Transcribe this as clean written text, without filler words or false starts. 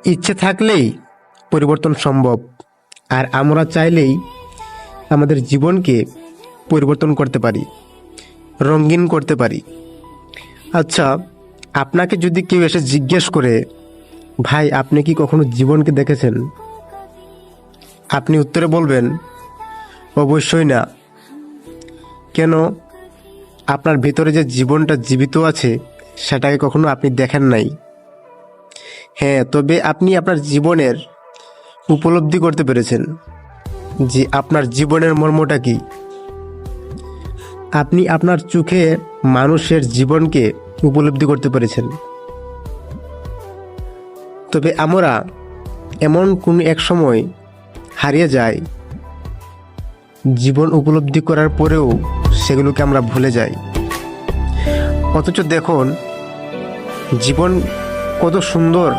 ইচ্ছে থাকলেই পরিবর্তন সম্ভব, আর আমরা চাইলেই আমাদের জীবনকে পরিবর্তন করতে পারি, রঙিন করতে পারি। আচ্ছা, আপনাকে যদি কেউ এসে জিজ্ঞেস করে, ভাই আপনি কি কখনো জীবনকে দেখেছেন? আপনি উত্তরে বলবেন, অবশ্যই না। কেন? আপনার ভিতরে যে জীবনটা জীবিত আছে সেটাকে কখনো আপনি দেখেন নাই। হ্যাঁ, তবে আপনি আপনার জীবনের উপলব্ধি করতে পেরেছেন যে আপনার জীবনের মর্মটা কি। আপনি আপনার চোখে মানুষের জীবনকে উপলব্ধি করতে পেরেছেন। তবে আমরা এমন কোন এক সময় হারিয়ে যাই, জীবন উপলব্ধি করার পরেও সেগুলোকে আমরা ভুলে যাই। অথচ দেখুন, জীবন কত সুন্দর।